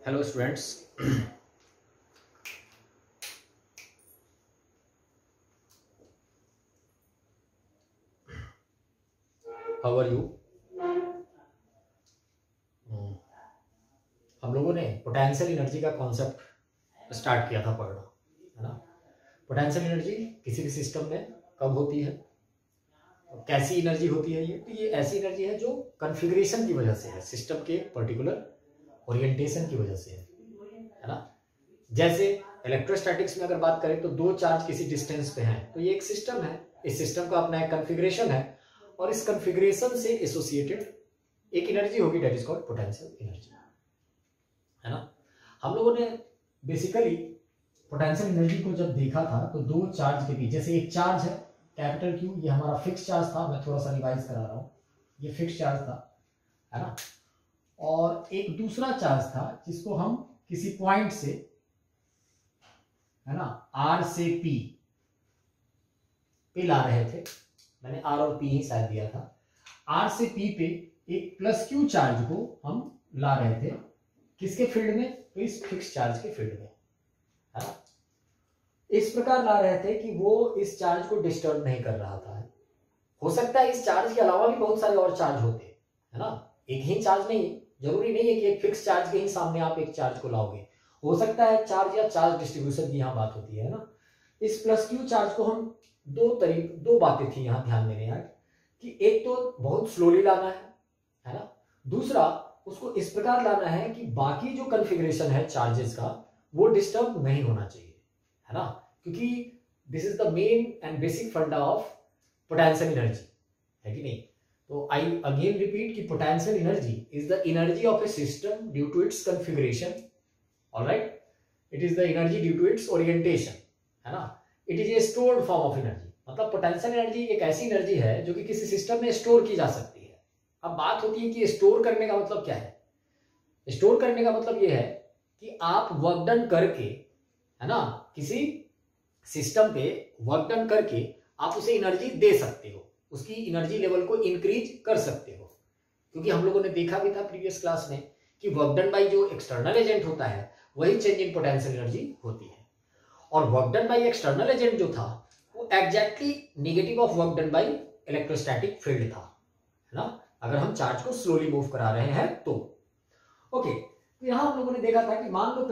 Hello students. How are you? हम लोगों ने पोटेंशियल एनर्जी का कॉन्सेप्ट स्टार्ट किया था पढ़ना, है ना। पोटेंशियल एनर्जी किसी भी सिस्टम में कब होती है, कैसी एनर्जी होती है? ये ऐसी एनर्जी है जो कॉन्फ़िगरेशन की वजह से है, सिस्टम के पर्टिकुलर ओरिएंटेशन की वजह से है ना। जैसे इलेक्ट्रोस्टैटिक्स में अगर बात करें तो दो चार्ज किसी डिस्टेंस पे हैं, तो ये एक सिस्टम है, इस सिस्टम का अपना एक कॉन्फ़िगरेशन है और इस कॉन्फ़िगरेशन से एसोसिएटेड एक एनर्जी होगी, that is called potential energy, है ना। हम लोगों ने बेसिकली पोटेंशियल एनर्जी को जब देखा था तो दो चार्ज के बीच, जैसे एक चार्ज है कैपिटल क्यू, ये हमारा फिक्स चार्ज था, मैं थोड़ा सा रिवाइज करा रहा हूं, ये फिक्स चार्ज था, है ना। और एक दूसरा चार्ज था जिसको हम किसी पॉइंट से, है ना, आर से पी पे ला रहे थे, मैंने आर और पी ही शायद दिया था। आर से पी पे एक प्लस क्यू चार्ज को हम ला रहे थे, किसके फील्ड में? तो इस फिक्स चार्ज के फील्ड में, है ना। इस प्रकार ला रहे थे कि वो इस चार्ज को डिस्टर्ब नहीं कर रहा था। हो सकता है इस चार्ज के अलावा भी बहुत सारे और चार्ज होते, है ना, एक ही चार्ज नहीं, जरूरी नहीं है कि एक फिक्स चार्ज के ही सामने आप एक चार्ज को लाओगे। हो सकता है चार्ज या चार्ज डिस्ट्रीब्यूशन की यहाँ बात होती है ना। इस प्लस क्यू चार्ज को हम दो बातें थी यहाँ ध्यान देने यार, कि एक तो बहुत स्लोली लाना है ना, दूसरा उसको इस प्रकार लाना है कि बाकी जो कॉन्फ़िगरेशन है चार्जेस का वो डिस्टर्ब नहीं होना चाहिए, है ना, क्योंकि this is the main and basic funda of potential energy, है कि नहीं। तो आई अगेन रिपीट कि potential energy is the energy of a system due to its configuration, alright, it is the energy due to its orientation, है ना। It is a stored form of energy, मतलब potential energy एक ऐसी energy है जो कि किसी system में स्टोर की जा सकती है। अब बात होती है कि स्टोर करने का मतलब क्या है। स्टोर करने का मतलब यह है कि आप वर्क डन करके, है ना, किसी सिस्टम पे वर्क डन करके आप उसे एनर्जी दे सकते हो, उसकी एनर्जी लेवल को इंक्रीज कर सकते हो। क्योंकि हम लोगों ने देखा भी था प्रीवियस क्लास में कि वर्क डन बाय जो एक्सटर्नल एजेंट होता है वही चेंज इन पोटेंशियल एनर्जी होती है, और work done by external agent जो था वो exactly negative of work done by electrostatic field था, है ना, अगर हम चार्ज को स्लोली मूव करा रहे हैं तो। ओके, तो यहां हम लोगों ने देखा था कि मान लो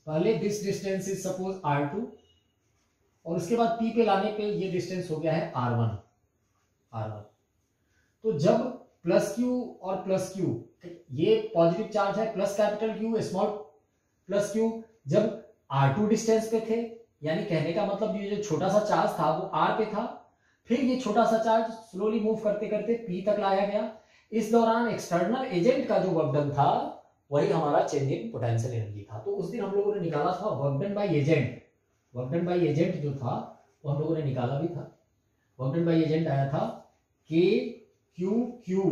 पहले this distance is suppose r2 और उसके बाद p पे लाने पे ये डिस्टेंस हो गया है r1। तो जब प्लस q और प्लस q, ये पॉजिटिव चार्ज है, plus capital Q small plus q, जब r2 डिस्टेंस पे थे, यानी कहने का मतलब ये जो छोटा सा चार्ज था वो r पे था, फिर ये छोटा सा चार्ज स्लोली मूव करते करते p तक लाया गया। इस दौरान एक्सटर्नल एजेंट का जो वर्क डन था वही हमारा चेंज इन पोटेंशियल एनर्जी था। तो उस दिन हम लोगों ने निकाला था work done by agent, work done by agent जो था वो हम लोगों ने निकाला भी था। वर्क डन बाय एजेंट आया था k q q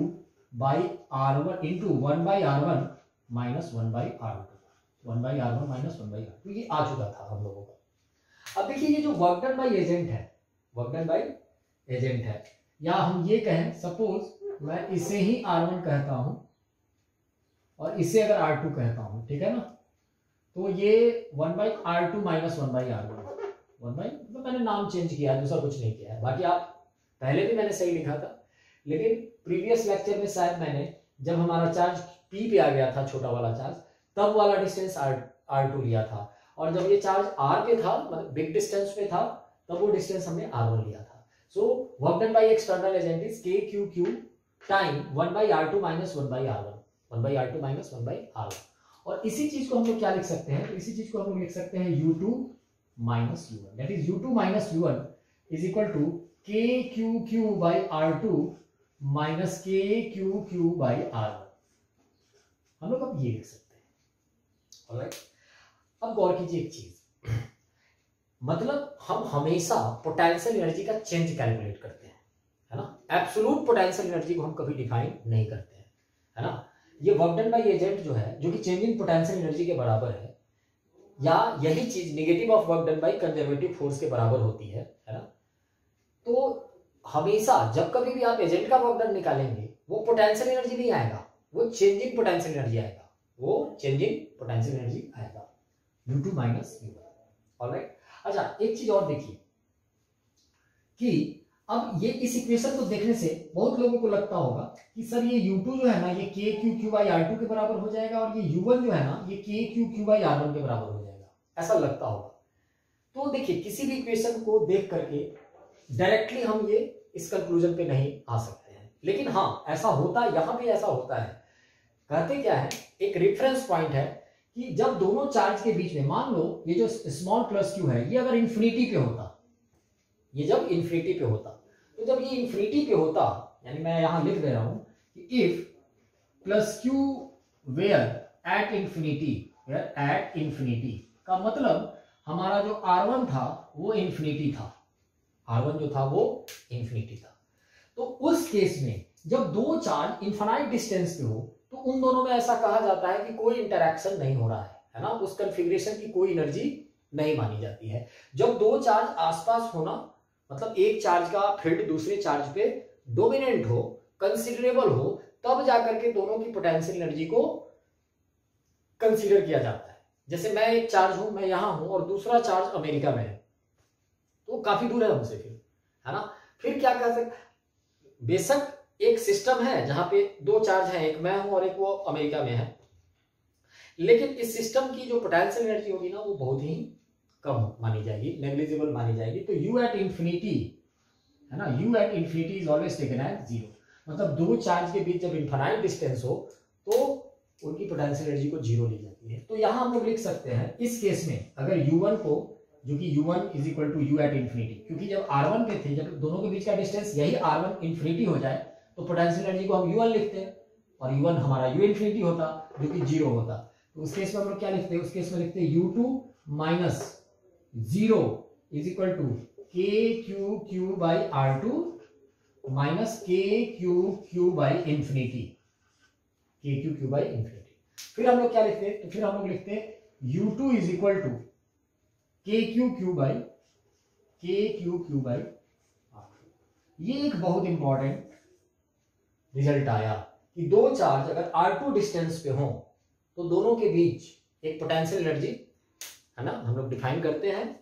by r1 into 1 by r1 minus 1 by r2, 1 by r1 minus 1 by r2, ये आ चुका था हम लोगों का। अब देखिए ये जो वर्क डन बाय एजेंट है, वर्क डन बाय एजेंट है, या हम ये कहें सपोज मैं इसे ही r1 कहता हूं और इसे अगर r2 कहता हूं, ठीक है ना, तो ये 1 by r2 minus 1 by r1, 1 by, मतलब मैंने नाम चेंज किया है, दूसरा कुछ नहीं किया है, बाकी आप पहले भी मैंने सही लिखा था, लेकिन प्रीवियस लेक्चर में शायद मैंने जब हमारा चार्ज p पे आ गया था, छोटा वाला चार्ज, तब वाला डिस्टेंस r2 लिया था, और जब ये चार्ज r पे था, मतलब बिग डिस्टेंस पे था, तब वो डिस्टेंस हमने r1 लिया था। So work done by external agent is k q q time 1 by r2 minus 1 by r1, 1 by r2 minus 1 by r1। और इसी चीज को हम लोग क्या लिख सकते हैं? तो इसी चीज को हम लोग लिख सकते हैं u2 minus u1, that is u2 minus u1 is equal to k q q by r2 minus k q q by r1। हम लोग अब ये लिख सकते हैं, ऑलराइट। अब गौर कीजिए एक चीज, मतलब हम हमेशा पोटेंशियल एनर्जी का चेंज कैलकुलेट करते हैं, है ना, एब्सोल्यूट पोटेंशियल एनर्जी को हम कभी डिफाइन नहीं करते हैं, है ना। ये वर्क डन बाय एजेंट जो है, जो कि चेंज इन पोटेंशियल एनर्जी के बराबर है, या यही चीज negative of work done by conservative force के बराबर होती है ना। तो हमेशा जब कभी भी आप एजेंट का वर्क डन निकालेंगे वो पोटेंशियल एनर्जी नहीं आएगा, वो चेंज इन पोटेंशियल एनर्जी आएगा, वो चेंजिंग पोटेंशियल एनर्जी आएगा U2 माइनस U1। ऑलराइट, अच्छा एक चीज और देखिए कि अब ये इस इक्वेशन को देखने से बहुत लोगों को लगता होगा कि सर ये U2 जो है ना ये KQ/R2 के बराबर हो जाएगा और ये U1 जो है ना ये KQ/R1 के बराबर हो जाएगा, ऐसा लगता होगा। तो देखिए किसी भी इक्वेशन को देख करके डायरेक्टली हम ये इस कंक्लूजन पे नहीं आ सकते हैं, लेकिन हाँ ऐसा होता है, यहां भी ऐसा होता है। कहते क्या है, एक रेफरेंस पॉइंट है कि जब दोनों चार्ज के बीच में, मान लो ये जो स्मॉल प्लस क्यू है ये अगर इन्फिनिटी पे होता, ये जब इन्फिनिटी पे होता, तो जब ये इन्फिनिटी पे होता, यानी मैं यहां लिख दे रहा हूं कि if plus q where at infinity, का मतलब हमारा जो R1 था वो इन्फिनिटी था, R1 जो था वो इन्फिनिटी था। तो उस केस में जब दो चार्ज इनफाइनाइट डिस्टेंस पे हो तो उन दोनों में ऐसा कहा जाता है कि कोई इंटरैक्शन नहीं हो रहा है ना, उस कॉन्फ़िगरेशन की कोई एनर्जी नहीं मानी जाती है। जब दो चार्ज आसपास होना, मतलब एक चार्ज का फील्ड दूसरे चार्ज पे डोमिनेंट हो, कंसिडरेबल हो, तब जाकर के दोनों की पोटेंशियल एनर्जी को कंसीडर किया जाता है। जैसे मैं एक चार्ज हूं, मैं यहां हूं और दूसरा चार्ज अमेरिका में है, तो काफी दूर है हमसे, फिर है ना, फिर क्या कर सकते, बेशक एक सिस्टम है जहां पे दो चार्ज हैं, एक मैं हूं और एक वो अमेरिका में है, लेकिन इस सिस्टम की जो पोटेंशियल एनर्जी होगी ना वो बहुत ही कम मानी जाएगी, नेग्लिजिबल मानी जाएगी। तो U एट इंफिनिटी है ना, U at infinity is always taken as 0, मतलब दो चार्ज के बीच जब इनफाइनाइट डिस्टेंस हो तो उनकी पोटेंशियल एनर्जी को 0 ली जाती है। तो यहां हम लोग लिख सकते हैं इस केस में, अगर U1 को, जो कि U1 is equal to U at infinity, क्योंकि जब R1 पे थे, जब दोनों के बीच का डिस्टेंस यही R1 इंफिनिटी हो जाए तो पोटेंशियल एनर्जी को हम U1 लिखते हैं और U1 हमारा U इंफिनिटी होता जो कि 0 होता। तो उस केस में हम लोग क्या लिखते हैं, उस केस में लिखते हैं U2 minus 0 is equal to KQQ/R2 minus KQQ/इंफिनिटी, KQQ/इंफिनिटी। फिर हम लोग क्या लिखते हैं, तो फिर हम लोग लिखते हैं U2 is equal to KQQ/R2। ये एक बहुत इंपॉर्टेंट रिजल्ट आया कि दो चार्ज अगर R2 डिस्टेंस पे हो तो दोनों के बीच एक पोटेंशियल एनर्जी है ना, हम लोग डिफाइन करते हैं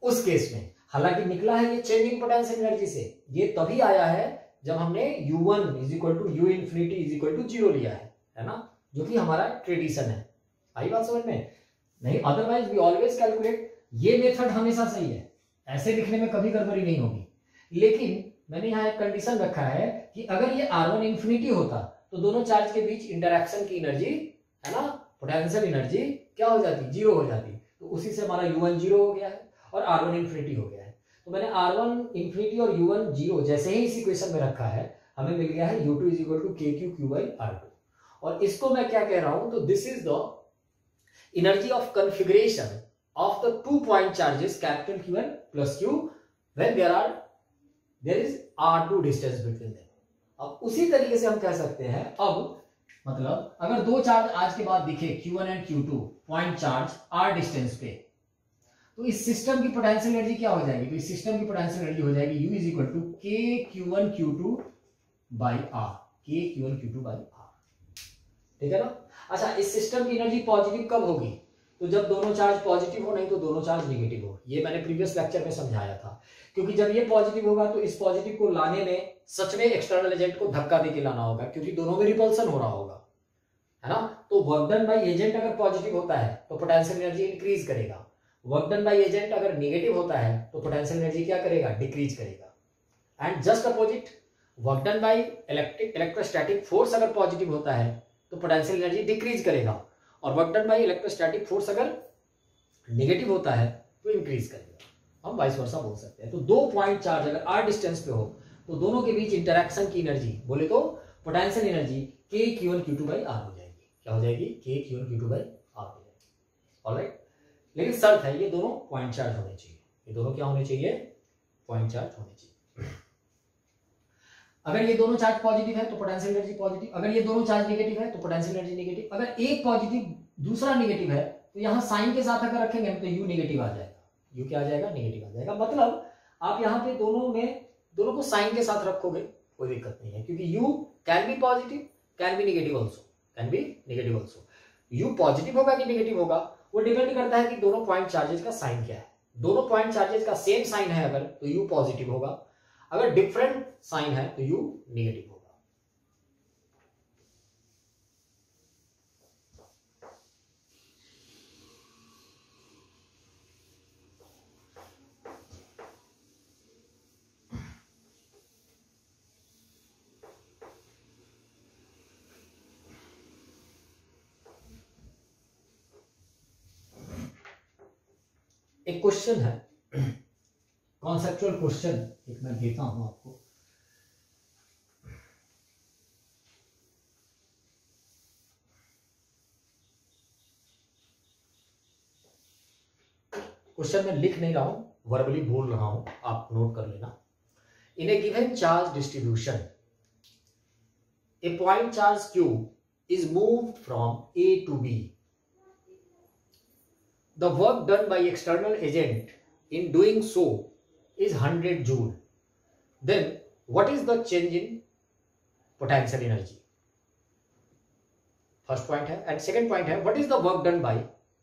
उस केस में। हालांकि निकला है ये चेंजिंग पोटेंशियल एनर्जी से, ये तभी आया है जब हमने U1 is equal to U infinity is equal to 0 लिया है ना, जो कि हमारा ट्रेडिशन है। आई बात समझ में? नहीं, अदरवाइज वी ऑलवेज कैलकुलेट, ये मेथड हमेशा सही है, ऐसे लिखने में कभी गड़बड़ी नहीं होगी। लेकिन मैंने यहाँ एक कंडीशन रखा है कि अगर ये R1 इंफिनिटी होता तो दोनों चार्ज के बीच इंटरैक्शन की एनर्जी है ना, पोटेंशियल एनर्जी क्या हो जाती, 0 हो जाती। तो उसी से हमारा U1 0 हो गया है और R1 इंफिनिटी हो गया है। तो मैंने R1 इंफिनिटी और U1 0 जैसे ही इस इक्वेशन में रखा है, हमें मिल गया है U2 is equal to KQQ/R2। और इसको मैं क्या कह रहा हूं, तो this is the energy of configuration of the 2 point charges capital Q and plus Q when there is R2 distance between them। अब उसी तरीके से हम कह सकते हैं, अब मतलब अगर दो चार्ज आज के बाद दिखे Q1 and Q2 point charge R distance पे, तो इस सिस्टम की पोटेंशियल एनर्जी क्या हो जाएगी, तो इस सिस्टम की पोटेंशियल एनर्जी हो जाएगी U is equal to KQ1Q2/R, KQ1Q2/R, ठीक है ना। अच्छा, इस सिस्टम की एनर्जी पॉजिटिव कब होगी, तो जब दोनों चार्ज पॉजिटिव हो, नहीं तो दोनों चार्ज नेगेटिव हो। ये मैंने प्रीवियस लेक्चर में समझाया था, क्योंकि जब ये पॉजिटिव होगा तो इस पॉजिटिव को लाने में सच में एक्सटर्नल एजेंट को धक्का देके लाना होगा, क्योंकि दोनों में रिपल्सन हो रहा होगा, है ना। तो वर्क डन बाय एजेंट अगर पॉजिटिव होता है तो पोटेंशियल एनर्जी इंक्रीज करेगा, वर्क डन बाय एजेंट अगर नेगेटिव होता है तो पोटेंशियल एनर्जी क्या करेगा, डिक्रीज करेगा। And just opposite, work done by electrostatic force अगर पॉजिटिव होता है तो पोटेंशियल एनर्जी डिक्रीज करेगा, और work done by electrostatic force अगर नेगेटिव होता है तो इंक्रीज करेगा। हम वाइस वर्सा बोल सकते हैं। तो दो पॉइंट चार्ज अगर R डिस्टेंस पे हो तो दोनों के बीच इंटरैक्शन की एनर्जी बोले तो पोटेंशियल एनर्जी KQ1Q2/R हो जाएगी। क्या हो जाएगी, KQ1Q2/R हो जाएगी। ऑलराइट, लेकिन शर्त है ये दोनों पॉइंट चार्ज होने चाहिए, ये दोनों क्या होने चाहिए, पॉइंट चार्ज होने चाहिए। अगर ये दोनों चार्ज पॉजिटिव है तो पोटेंशियल एनर्जी पॉजिटिव, अगर ये दोनों चार्ज नेगेटिव है तो पोटेंशियल एनर्जी नेगेटिव। अगर एक पॉजिटिव दूसरा नेगेटिव है तो यहां साइन के साथ अगर रखेंगे तो U नेगेटिव आ जाएगा, U क्या आ जाएगा, नेगेटिव आ जाएगा। मतलब आप यहाँ पे दोनों को साइन के साथ रखोगे कोई दिक्कत नहीं है, क्योंकि U can be positive, can be negative also, can be negative also. You positive होगा कि नेगेटिव होगा वो डिपेंड करता है कि दोनों पॉइंट चार्जेस का साइन क्या है। दोनों पॉइंट चार्जेस का सेम साइन है अगर तो यू पॉजिटिव होगा, अगर डिफरेंट साइन है तो यू नेगेटिव होगा। एक क्वेश्चन है, कॉन्सेप्चुअल क्वेश्चन एक मैं देता हूं आपको। क्वेश्चन में लिख नहीं रहा हूं, वर्बली बोल रहा हूं, आप नोट कर लेना। In a given charge distribution a point charge Q is moved from A to B. The work done by external agent in doing so is 100 joule. Then what is the change in potential energy? First point है, and second point है, what is the work done by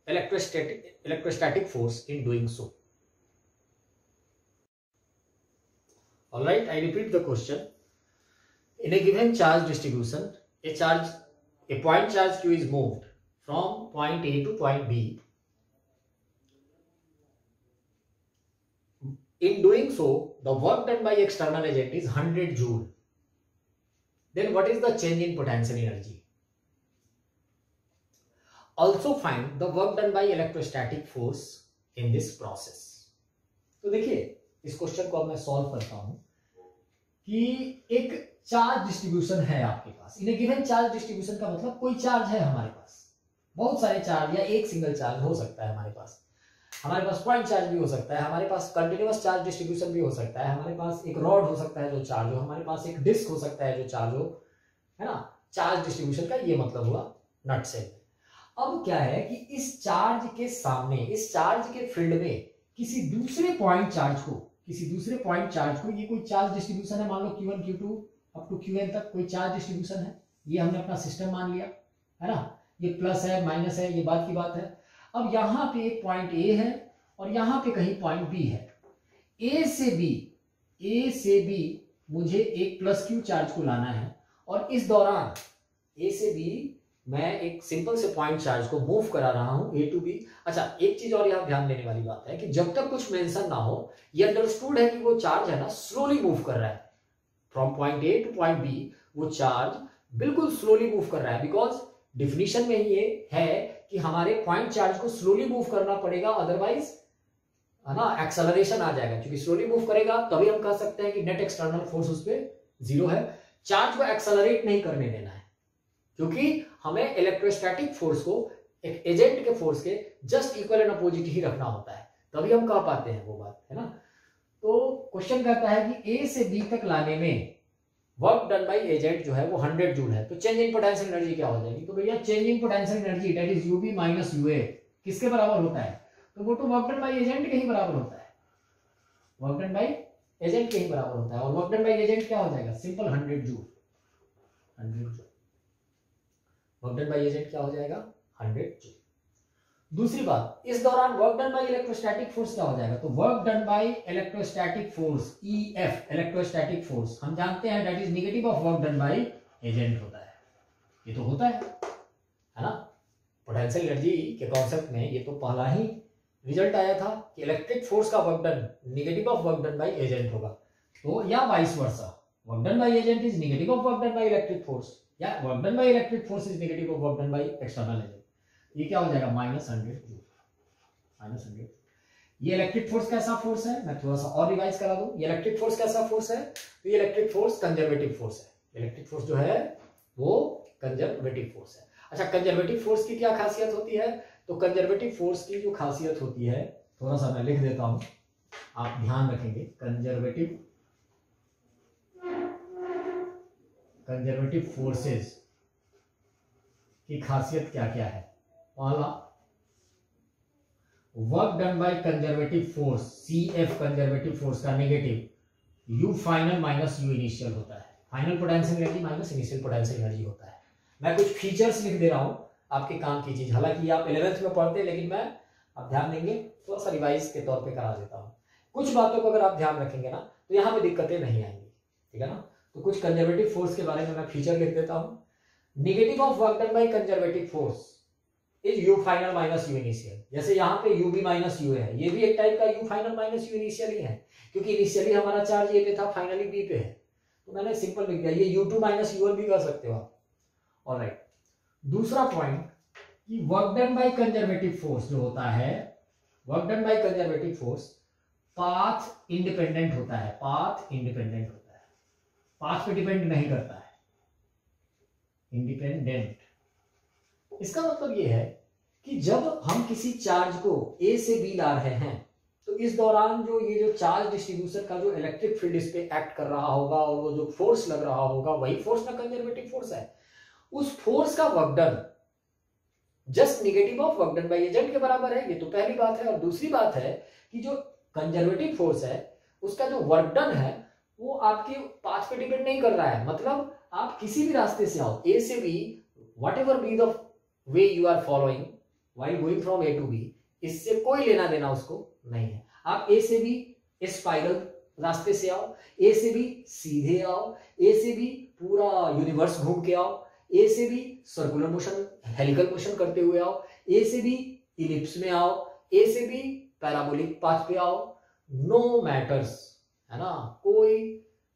electrostatic force in doing so? All right, I repeat the question. In a given charge distribution, a point charge Q is moved from point A to point B. In doing so, the work done by external agent is 100 joule. Then what is the change in potential energy? Also find the work done by electrostatic force in this process. तो देखिए इस question को अब मैं solve करता हूं कि एक चार्ज डिस्ट्रीब्यूशन है आपके पास। इन ए गिवन चार्ज डिस्ट्रीब्यूशन का मतलब कोई चार्ज है हमारे पास, बहुत सारे चार्ज या एक सिंगल चार्ज हो सकता है हमारे पास पॉइंट चार्ज भी हो सकता है, हमारे पास कंटिन्यूअस चार्ज डिस्ट्रीब्यूशन भी हो सकता है, हमारे पास एक रॉड हो सकता है जो चार्ज हो, हमारे पास एक डिस्क हो सकता है जो चार्ज हो, है ना। चार्ज डिस्ट्रीब्यूशन का ये मतलब हुआ नट सेल। अब क्या है कि इस चार्ज के सामने, इस चार्ज के फील्ड में किसी दूसरे पॉइंट चार्ज को ये कोई चार्ज डिस्ट्रीब्यूशन है, मान लो Q1 Q2 up to Qn तक कोई चार्ज डिस्ट्रीब्यूशन है, ये हमने अपना सिस्टम मान लिया, है ना। ये प्लस है माइनस है, ये बात की बात है। अब यहां पे एक पॉइंट A है और यहां पे कहीं पॉइंट B है। A से B मुझे एक प्लस Q चार्ज को लाना है और इस दौरान A से B मैं एक सिंपल से पॉइंट चार्ज को मूव करा रहा हूं A टू B। अच्छा, एक चीज और यहां ध्यान देने वाली बात है कि जब तक कुछ मेंशन ना हो, ये अंडरस्टूड है कि वो चार्ज है ना स्लोली मूव कर रहा है from point A two point B। वो चार्ज बिल्कुल स्लोली मूव कर रहा है, बिकॉज डिफिनीशन में ही ये है कि हमारे पॉइंट चार्ज को स्लोली मूव करना पड़ेगा, अदरवाइज है ना एक्सेलरेशन आ जाएगा। क्योंकि स्लोली मूव करेगा तभी हम कह सकते हैं कि नेट एक्सटर्नल फोर्स उस पर 0 है। चार्ज को एक्सेलरेट नहीं करने देना है, क्योंकि हमें इलेक्ट्रोस्टैटिक फोर्स को एक एजेंट के फोर्स के जस्ट इक्वल एंड अपोजिट ही रखना होता है, तभी हम कह पाते हैं वो बात, है ना। तो क्वेश्चन कहता है कि A से B तक लाने में वर्क डन बाय एजेंट जो है वो 100 जूल है, तो चेंज इन पोटेंशियल एनर्जी क्या हो जाएगी? तो भैया change in potential energy that is UB minus UA किसके बराबर होता है? तो वो तो वर्क डन बाय एजेंट के ही बराबर होता है, वर्क डन बाय एजेंट के ही बराबर होता है। और वर्क डन बाय एजेंट क्या हो जाएगा? Simple 100 joule. Work done by agent क्या हो जाएगा? 100 जूल। दूसरी बात, इस दौरान work done by electrostatic force क्या हो जाएगा? तो work done by electrostatic force EF electrostatic force हम जानते हैं that is negative of work done by agent होता है। ये तो होता है ना। पोटेंशियल एनर्जी के कॉन्सेप्ट में ये तो पहला ही रिजल्ट आया था कि इलेक्ट्रिक फोर्स का work done negative of work done by agent होगा। तो या vice versa, work done by agent is negative of work done by electric force, या work done by electric force is negative of work done by external agent. ये क्या हो जाएगा? -100 joule. -100। ये electric force कैसा फोर्स है? मैं थोड़ा सा और रिवाइज करा दूं। ये इलेक्ट्रिक फोर्स कैसा फोर्स है? तो ये इलेक्ट्रिक फोर्स कंजर्वेटिव फोर्स है। इलेक्ट्रिक फोर्स जो है वो कंजर्वेटिव फोर्स है। अच्छा, कंजर्वेटिव फोर्स की क्या खासियत होती है? तो कंजर्वेटिव फोर्स की जो खासियत होती है, थोड़ा सा मैं लिख देता हूं, आप ध्यान रखेंगे। कंजर्वेटिव फोर्सेस की खासियत क्या क्या है? पहला, work done by conservative force CF conservative force का negative U final minus U initial होता है। Final potential energy minus initial potential energy होता है। मैं कुछ फीचर्स लिख दे रहा हूं आपके काम की चीज, हालांकि आप 11th में पढ़ते, लेकिन मैं आप ध्यान देंगे थोड़ा सा रिवाइज के तौर पे करा देता हूँ। कुछ बातों को अगर आप ध्यान रखेंगे ना तो यहाँ पे दिक्कतें नहीं आएंगी, ठीक है ना। तो कुछ कंजर्वेटिव फोर्स के बारे में मैं फीचर लिख देता हूँ। Negative of work done by conservative force is you final minus U initial. जैसे यहाँ पे यू बी माइनस यू है, ये भी एक टाइप का U final minus U initial ही है, क्योंकि इनिशियली हमारा चार्ज ए पे था, फाइनली बी पे है, तो मैंने सिंपल लिख दिया। ये u two minus u one भी कर सकते हो आप। ऑलराइट, दूसरा पॉइंट कि work done by conservative force जो होता है, work done by conservative force path independent होता है, पाथ इंडिपेंडेंट होता है, पाथ पे डिपेंड नहीं करता है, इंडिपेंडेंट। इसका मतलब यह है कि जब हम किसी चार्ज को ए से बी ला रहे हैं तो इस दौरान जो ये जो चार्ज डिस्ट्रीब्यूशन का जो इलेक्ट्रिक फील्ड इस पे एक्ट कर रहा होगा और वो जो फोर्स लग रहा होगा वही फोर्स ना कंजर्वेटिव फोर्स है, उस फोर्स का work done just negative of work done by agent के बराबर है। ये तो पहली बात है। और दूसरी बात है कि जो कंजर्वेटिव फोर्स है उसका जो वर्क डन है वो आपके पाथ पे डिपेंड नहीं कर रहा है। मतलब आप किसी भी रास्ते से आओ, ए से B, whatever be the way you are following while going from A to B, इससे कोई लेना देना उसको नहीं है। आप ए से बी स्पाइरल रास्ते से आओ, ए से बी सीधे आओ, ए से बी पूरा यूनिवर्स घूम के आओ, ए से B circular motion helical motion करते हुए आओ, ए से बी इलिप्स में आओ, ए से बी पैराबोलिक पाथ पे आओ, नो मैटर्स, है ना, कोई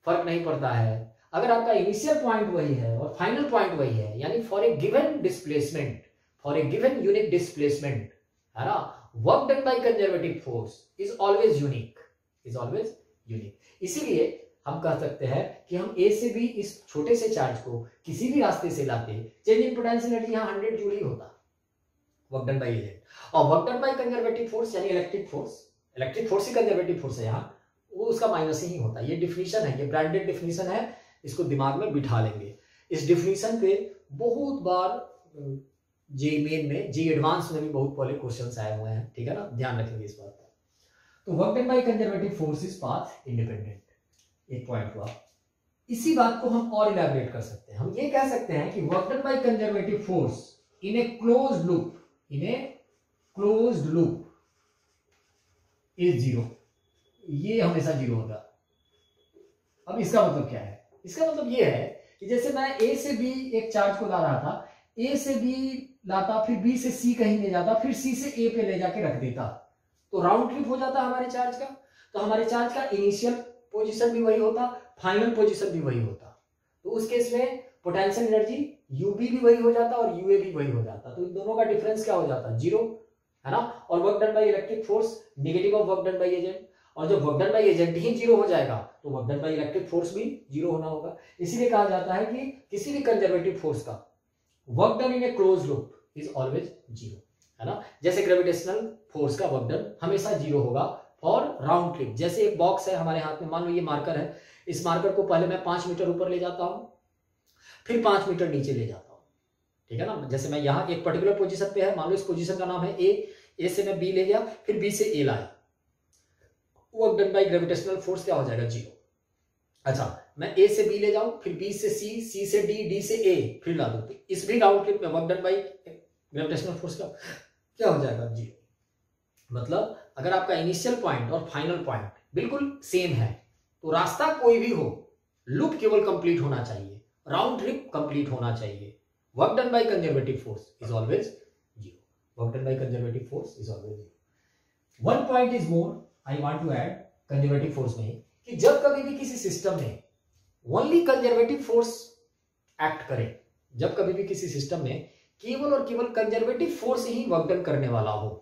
फर्क नहीं पड़ता है। अगर आपका इनिशियल पॉइंट वही है और फाइनल पॉइंट वही है, यानी for a given displacement, for a given unique displacement, है ना, work done by conservative force is always unique, is always unique. इसीलिए हम कह सकते हैं कि हम ए से बी इस छोटे से चार्ज को किसी भी रास्ते से लाते, चेंज इन पोटेंशियल एनर्जी यहाँ 100 जूल ही होता, वर्क डन बाय एजेंट। और work done by conservative force यानी इलेक्ट्रिक फोर्स ही कंजर्वेटिव फोर्स है यहाँ, वो उसका माइनस ही होता है। ये डिफिनीशन है, ये ब्रांडेड डिफिनीशन है, इसको दिमाग में बिठा लेंगे। इस डिफिनीशन पे बहुत बार जे मेन में, जे एडवांस में भी बहुत पहले क्वेश्चंस आए हुए हैं, ठीक है ना, ध्यान रखेंगे इस बात का। तो work done by conservative force is path independent, एक पॉइंट हुआ। इसी बात को हम और इलैबोरेट कर सकते हैं। हम ये कह सकते हैं कि work done by conservative force in a closed loop, in a closed loop is zero, ये हमेशा जीरो होगा। अब इसका मतलब क्या है? इसका मतलब ये है कि जैसे मैं ए से बी एक चार्ज को ला रहा था, ए से बी लाता, फिर बी से सी कहीं ले जाता, फिर सी से ए पे ले जाके रख देता, तो राउंड ट्रिप हो जाता हमारे चार्ज का। तो हमारे चार्ज का इनिशियल पोजीशन भी वही होता, फाइनल पोजीशन भी वही होता। तो उस केस में पोटेंशियल एनर्जी यूबी भी वही हो जाता और यूए भी वही हो जाता। तो इन दोनों का डिफरेंस क्या हो जाता? जीरो, है ना। और work done by electric force negative of work done by agent, और जब work done by agent he zero हो जाएगा तो work done by electric force भी जीरो होना होगा। इसीलिए कहा जाता है कि किसी भी कंजर्वेटिव फोर्स का work done in A close loop is always zero, है ना। जैसे ग्रेविटेशनल फोर्स का वर्क डन हमेशा जीरो होगा फॉर राउंड ट्रिप। जैसे एक बॉक्स है हमारे हाथ में, मान लो ये मार्कर है, इस मार्कर को पहले मैं 5 मीटर ऊपर ले जाता हूं, फिर 5 मीटर नीचे ले जाता हूं, ठीक है ना। जैसे मैं यहाँ एक पर्टिकुलर पोजीशन पे है, मान लो इस पोजीशन का नाम है ए से मैं बी ले गया, फिर बी से ए लाया, work done by gravitational force क्या हो जाएगा? जीरो। अच्छा, मैं ए से बी ले जाऊं, फिर बी से सी, सी से डी, डी से ए, फिर ला दूं, तो इस भी राउंड ट्रिप में work done by gravitational force का क्या हो जाएगा? जीरो। मतलब अगर आपका इनिशियल पॉइंट और फाइनल पॉइंट बिल्कुल सेम है तो रास्ता कोई भी हो, लूप केवल कंप्लीट होना चाहिए, राउंड ट्रिप कंप्लीट होना चाहिए। Work done by conservative force is always zero, work done by conservative force is always zero. One point is more I want to add conservative force में, कि जब कभी भी किसी सिस्टम में ओनली कंजर्वेटिव फोर्स एक्ट करे, जब कभी भी किसी सिस्टम में केवल और केवल कंजर्वेटिव फोर्स ही वर्क डन करने वाला हो,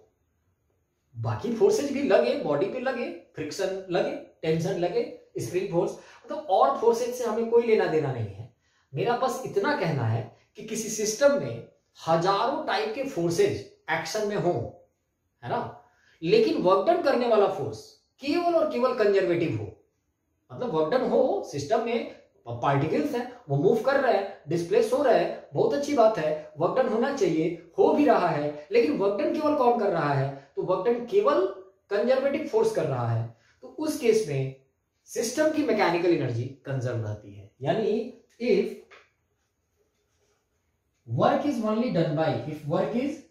बाकी फोर्सेज भी लगे, बॉडी पे लगे, फ्रिक्शन लगे, टेंशन लगे, स्प्रिंग फोर्स, मतलब और फोर्सेज से हमें कोई लेना देना नहीं है। मेरा बस इतना कहना है कि किसी सिस्टम में हजारों टाइप के फोर्सेज एक्शन में हो, है ना, लेकिन वर्क डन करने वाला फोर्स केवल और केवल कंजर्वेटिव हो। मतलब वर्क डन हो, सिस्टम में पार्टिकल्स हैं, वो मूव कर रहे हैं, डिस्प्लेस हो रहे हैं, बहुत अच्छी बात है, वर्क डन होना चाहिए, हो भी रहा है, लेकिन वर्क डन केवल कौन कर रहा है? तो वर्क डन केवल कंजर्वेटिव फोर्स कर रहा है। तो उस केस में सिस्टम की मैकेनिकल एनर्जी कंजर्व रहती है। यानी if work is only done by, if work is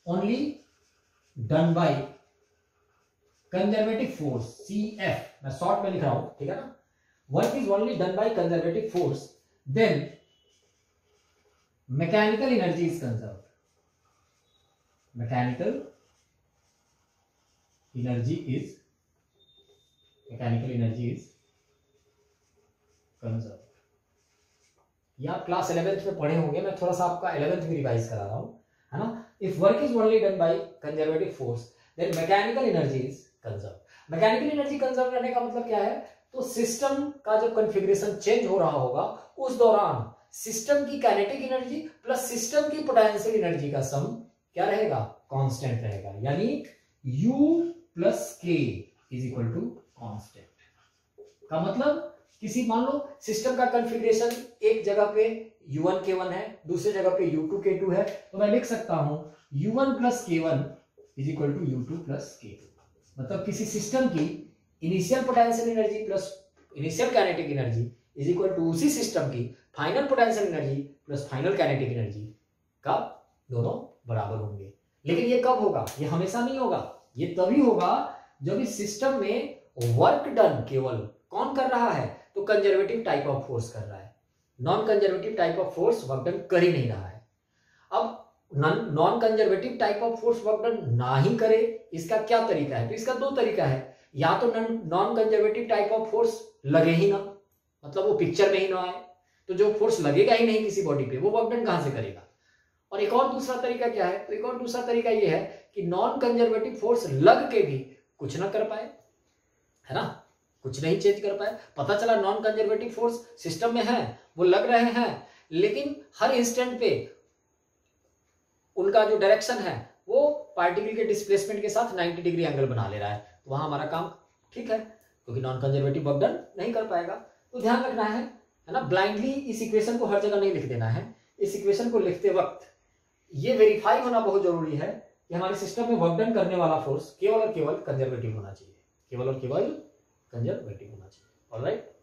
only done by conservative force, CF, मैं शॉर्ट में लिख रहा हूं, ठीक है ना, work is only done by conservative force, then mechanical energy is conserved, mechanical energy is conserved. ये आप क्लास 11th में पढ़े होंगे, मैं थोड़ा सा आपका 11th भी रिवाइज करा रहा हूं, है ना। If work is only done by conservative force then mechanical energy is conserve. Mechanical energy conserve करने का मतलब क्या है, तो सिस्टम का जब कॉन्फ़िगरेशन चेंज हो रहा होगा उस दौरान सिस्टम की काइनेटिक एनर्जी प्लस सिस्टम की पोटेंशियल एनर्जी का सम क्या रहेगा, कांस्टेंट रहेगा, यानी U plus K is equal to constant. का मतलब किसी मान लो सिस्टम का कॉन्फ़िगरेशन एक जगह पे U1 K1 है, दूसरे जगह पे U2 K2 है, तो मैं लिख सकता हूं U1 plus K1 is equal to U2 plus K2। मतलब किसी सिस्टम की initial potential energy plus initial kinetic energy is equal to उसी सिस्टम की final potential energy plus final kinetic energy का दोनों बराबर होंगे। लेकिन ये कब होगा, ये हमेशा नहीं होगा, ये तभी होगा जब इस सिस्टम में वर्क डन केवल कौन कर रहा है, तो कंजर्वेटिव टाइप ऑफ फोर्स कर रहा है, non conservative type of force work done कर ही नहीं रहा है। अब non conservative type of force work done ना ही करे, इसका क्या तरीका है, तो इसका दो तरीका है, या तो non conservative type of force लगे ही ना, मतलब वो पिक्चर में ही ना आए, तो जो फोर्स लगेगा ही नहीं किसी बॉडी पे वो वर्क डन कहां से करेगा। और एक और दूसरा तरीका क्या है, तो एक और दूसरा तरीका ये है कि नॉन कंजर्वेटिव फोर्स लग के भी कुछ ना कर पाए, है ना, कुछ नहीं चेंज कर पाए। पता चला नॉन कंजर्वेटिव फोर्स सिस्टम में है, वो लग रहे हैं, लेकिन हर इंस्टेंट पे उनका जो डायरेक्शन है वो पार्टिकल के डिस्प्लेसमेंट के साथ 90 डिग्री एंगल बना ले रहा है, तो वहां हमारा काम ठीक है, क्योंकि नॉन कंजर्वेटिव वर्क डन नहीं कर पाएगा। तो ध्यान रखना है ना, ब्लाइंडली इस इक्वेशन को हर जगह नहीं लिख देना है। इस इक्वेशन को लिखते वक्त ये वेरीफाई होना बहुत जरूरी है कि हमारे सिस्टम में वर्क डन करने वाला फोर्स केवल और केवल कंजर्वेटिव होना चाहिए, केवल और केवल कंजर्वेटिव होना चाहिए। ऑलराइट।